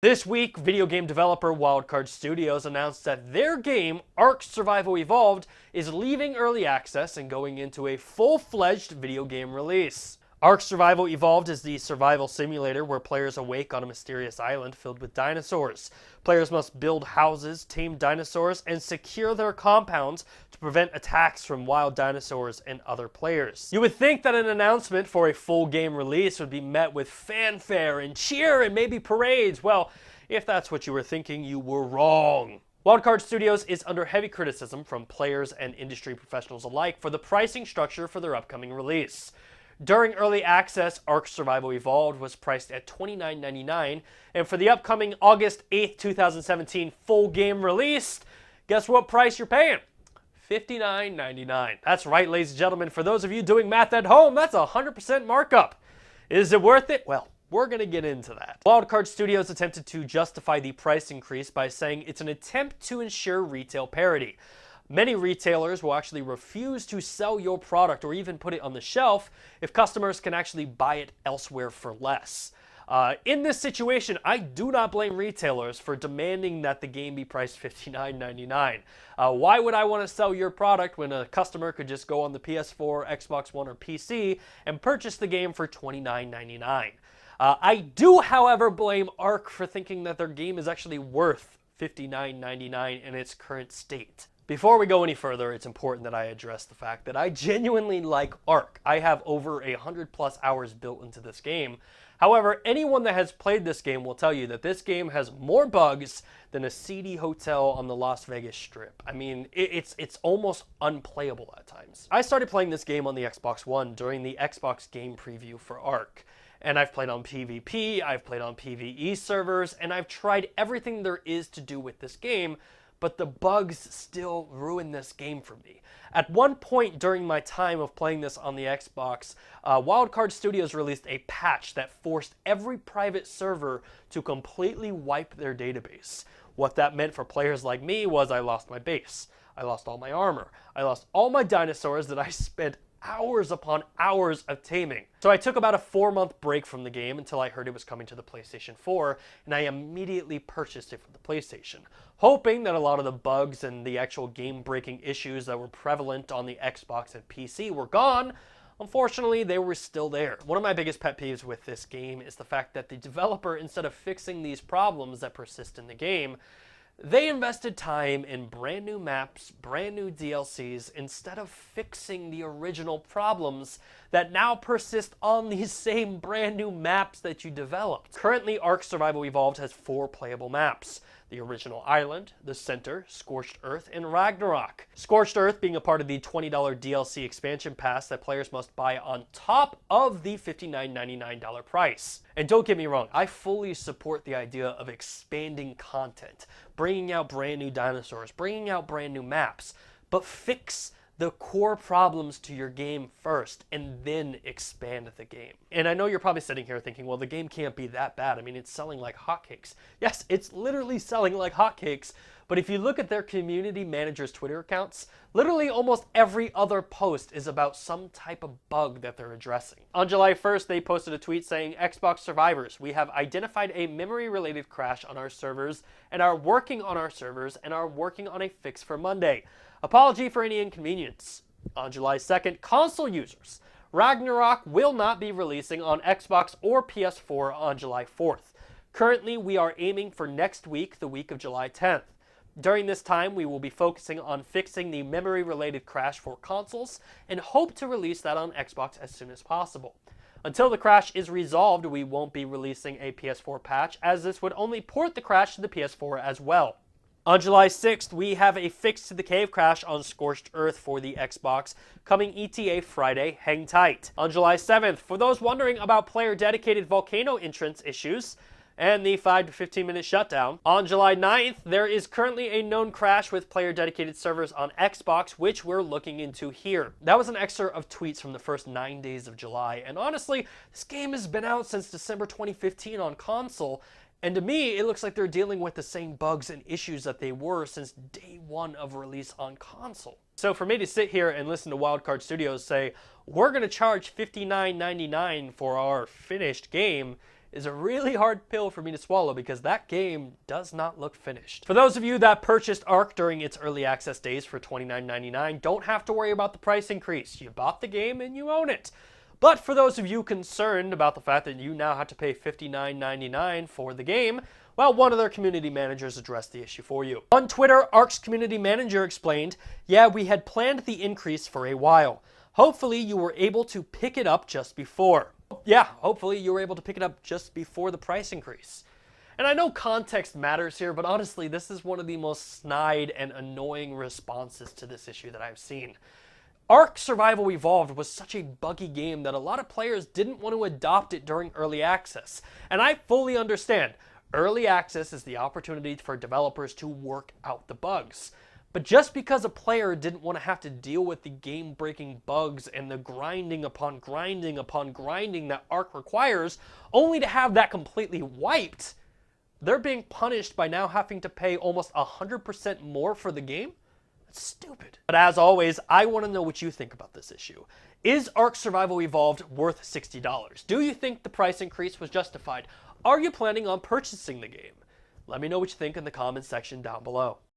This week, video game developer WildCard Studios announced that their game, ARK Survival Evolved, is leaving early access and going into a full-fledged video game release. ARK Survival Evolved is the survival simulator where players awake on a mysterious island filled with dinosaurs. Players must build houses, tame dinosaurs, and secure their compounds to prevent attacks from wild dinosaurs and other players. You would think that an announcement for a full game release would be met with fanfare and cheer and maybe parades. Well, if that's what you were thinking, you were wrong. WildCard Studios is under heavy criticism from players and industry professionals alike for the pricing structure for their upcoming release. During early access, ARK Survival Evolved was priced at $29.99, and for the upcoming August 8th, 2017 full game release, guess what price you're paying? $59.99. That's right, ladies and gentlemen. For those of you doing math at home, that's a 100% markup. Is it worth it? Well, we're going to get into that. WildCard Studios attempted to justify the price increase by saying it's an attempt to ensure retail parity. Many retailers will actually refuse to sell your product or even put it on the shelf if customers can actually buy it elsewhere for less. In this situation, I do not blame retailers for demanding that the game be priced $59.99. Why would I want to sell your product when a customer could just go on the PS4, Xbox One, or PC and purchase the game for $29.99? I do, however, blame ARK for thinking that their game is actually worth $59.99 in its current state. Before we go any further, it's important that I address the fact that I genuinely like ARK. I have over 100+ hours built into this game. However, anyone that has played this game will tell you that this game has more bugs than a seedy hotel on the Las Vegas Strip. I mean, it's almost unplayable at times. I started playing this game on the Xbox One during the Xbox game preview for ARK. And I've played on PvP, I've played on PvE servers, and I've tried everything there is to do with this game, but the bugs still ruin this game for me. At one point during my time of playing this on the Xbox, WildCard Studios released a patch that forced every private server to completely wipe their database. What that meant for players like me was I lost my base, I lost all my armor, I lost all my dinosaurs that I spent hours upon hours of taming. So I took about a 4-month break from the game until I heard it was coming to the PlayStation 4, and I immediately purchased it for the PlayStation, hoping that a lot of the bugs and the actual game-breaking issues that were prevalent on the Xbox and PC were gone. Unfortunately, they were still there. One of my biggest pet peeves with this game is the fact that the developer, instead of fixing these problems that persist in the game, they invested time in brand new maps, brand new DLCs, instead of fixing the original problems that now persist on these same brand new maps that you developed. Currently, ARK Survival Evolved has 4 playable maps: the original island, the center, Scorched Earth, and Ragnarok. Scorched Earth being a part of the $20 DLC expansion pass that players must buy on top of the $59.99 price. And don't get me wrong, I fully support the idea of expanding content, bringing out brand new dinosaurs, bringing out brand new maps, but fix the core problems to your game first and then expand the game. And I know you're probably sitting here thinking, well, the game can't be that bad. I mean, it's selling like hotcakes. Yes, it's literally selling like hotcakes, but if you look at their community managers' Twitter accounts, literally almost every other post is about some type of bug that they're addressing. On July 1st, they posted a tweet saying, "Xbox survivors, we have identified a memory-related crash on our servers and are working on our servers and are working on a fix for Monday. Apology for any inconvenience." On July 2nd, console users, Ragnarok will not be releasing on Xbox or PS4 on July 4th. Currently, we are aiming for next week, the week of July 10th. During this time, we will be focusing on fixing the memory-related crash for consoles and hope to release that on Xbox as soon as possible. Until the crash is resolved, we won't be releasing a PS4 patch, as this would only port the crash to the PS4 as well. On July 6th, we have a fix to the cave crash on Scorched Earth for the Xbox, coming ETA Friday. Hang tight. On July 7th, for those wondering about player-dedicated volcano entrance issues and the 5 to 15 minute shutdown, on July 9th, there is currently a known crash with player-dedicated servers on Xbox, which we're looking into here. That was an excerpt of tweets from the first 9 days of July, and honestly, this game has been out since December 2015 on console, and to me, it looks like they're dealing with the same bugs and issues that they were since day one of release on console. So for me to sit here and listen to WildCard Studios say, we're going to charge $59.99 for our finished game, is a really hard pill for me to swallow because that game does not look finished. For those of you that purchased ARK during its early access days for $29.99, don't have to worry about the price increase. You bought the game and you own it. But for those of you concerned about the fact that you now have to pay $59.99 for the game, well, one of their community managers addressed the issue for you. On Twitter, ARK's community manager explained, "Yeah, we had planned the increase for a while. Hopefully you were able to pick it up just before." Yeah, hopefully you were able to pick it up just before the price increase. And I know context matters here, but honestly, this is one of the most snide and annoying responses to this issue that I've seen. ARK Survival Evolved was such a buggy game that a lot of players didn't want to adopt it during early access. And I fully understand. Early access is the opportunity for developers to work out the bugs. But just because a player didn't want to have to deal with the game-breaking bugs and the grinding upon grinding upon grinding that ARK requires, only to have that completely wiped, they're being punished by now having to pay almost 100% more for the game? That's stupid. But as always, I want to know what you think about this issue. Is ARK Survival Evolved worth $60? Do you think the price increase was justified? Are you planning on purchasing the game? Let me know what you think in the comments section down below.